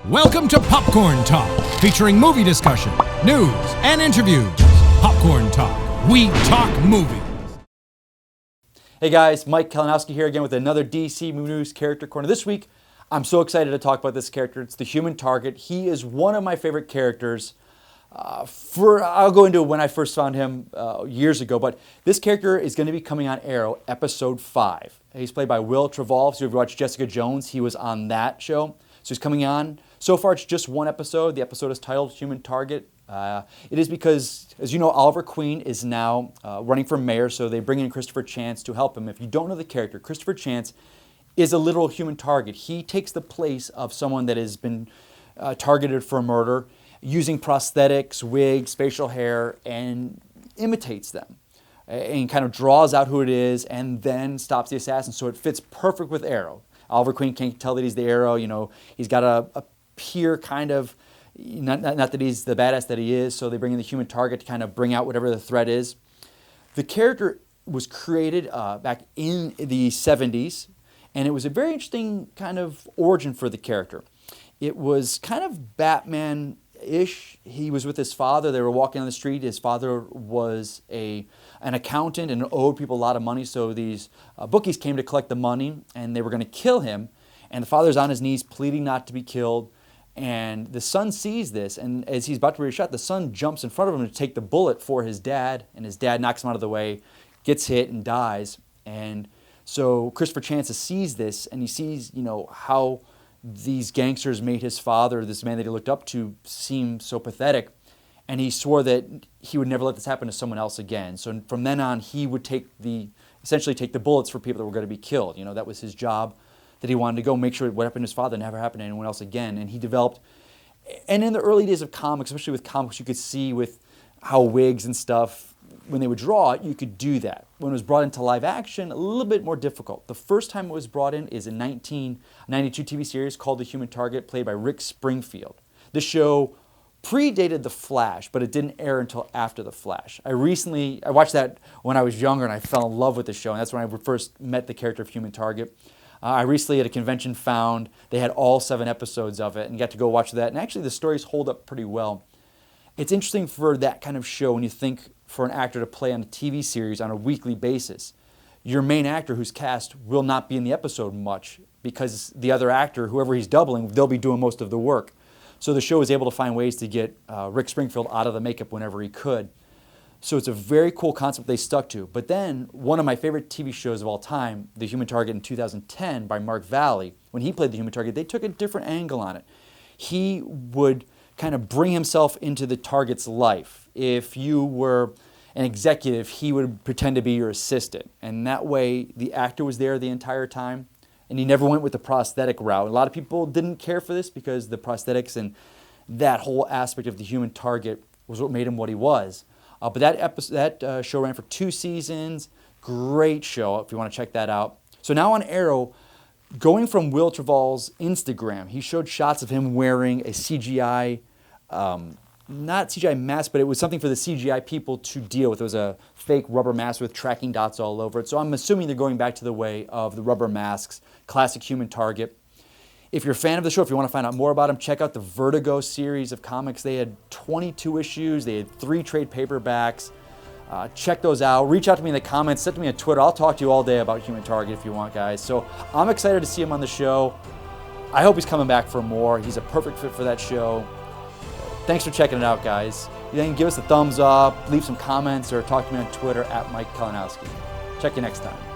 Welcome to Popcorn Talk, featuring movie discussion, news, and interviews. Popcorn Talk, we talk movies. Hey guys, Mike Kalinowski here again with another DC Movie News Character Corner. This week, I'm so excited to talk about this character. It's the Human Target. He is one of my favorite characters. I'll go into when I first found him years ago, but this character is going to be coming on Arrow, episode 5. He's played by Will Travolta. So if you watched Jessica Jones, he was on that show. So he's coming on. So far, it's just one episode. The episode is titled Human Target. It is because, as you know, Oliver Queen is now running for mayor, so they bring in Christopher Chance to help him. If you don't know the character, Christopher Chance is a literal human target. He takes the place of someone that has been targeted for murder, using prosthetics, wigs, facial hair, and imitates them. And kind of draws out who it is and then stops the assassin. So it fits perfect with Arrow. Oliver Queen can't tell that he's the Arrow. You know, he's got a peer kind of, not that he's the badass that he is, so they bring in the Human Target to kind of bring out whatever the threat is. The character was created back in the 70s, and it was a very interesting kind of origin for the character. It was kind of Batman-ish. He was with his father. They were walking on the street. His father was an accountant and owed people a lot of money, so these bookies came to collect the money, and they were going to kill him. And the father's on his knees pleading not to be killed. And the son sees this, and as he's about to be shot, the son jumps in front of him to take the bullet for his dad, and his dad knocks him out of the way, gets hit, and dies. And so Christopher Chance sees this, and he sees, you know, how these gangsters made his father, this man that he looked up to, seem so pathetic. And he swore that he would never let this happen to someone else again. So from then on, he would essentially take the bullets for people that were going to be killed. You know, that was his job, that he wanted to go make sure what happened to his father never happened to anyone else again. And he developed, and in the early days of comics, especially with comics, you could see with how wigs and stuff, when they would draw it, you could do that. When it was brought into live action, a little bit more difficult. The first time it was brought in is a 1992 TV series called The Human Target, played by Rick Springfield. The show predated The Flash, but it didn't air until after The Flash. I watched that when I was younger, and I fell in love with the show, and that's when I first met the character of Human Target. I recently at a convention found they had all 7 episodes of it and got to go watch that. And actually the stories hold up pretty well. It's interesting for that kind of show when you think for an actor to play on a TV series on a weekly basis. Your main actor who's cast will not be in the episode much because the other actor, whoever he's doubling, they'll be doing most of the work. So the show was able to find ways to get Rick Springfield out of the makeup whenever he could. So it's a very cool concept they stuck to. But then, one of my favorite TV shows of all time, The Human Target in 2010 by Mark Valley, when he played The Human Target, they took a different angle on it. He would kind of bring himself into the target's life. If you were an executive, he would pretend to be your assistant. And that way, the actor was there the entire time, and he never went with the prosthetic route. A lot of people didn't care for this because the prosthetics and that whole aspect of The Human Target was what made him what he was. But that show ran for 2 seasons. Great show if you want to check that out. So now on Arrow, going from Will Travolta's Instagram, he showed shots of him wearing a CGI, not CGI mask, but it was something for the CGI people to deal with. It was a fake rubber mask with tracking dots all over it. So I'm assuming they're going back to the way of the rubber masks, classic Human Target. If you're a fan of the show, if you want to find out more about them, check out the Vertigo series of comics. They had 22 issues. They had 3 trade paperbacks. Check those out. Reach out to me in the comments. Send to me on Twitter. I'll talk to you all day about Human Target if you want, guys. So I'm excited to see him on the show. I hope he's coming back for more. He's a perfect fit for that show. Thanks for checking it out, guys. Then give us a thumbs up, leave some comments, or talk to me on Twitter at Mike Kalinowski. Check you next time.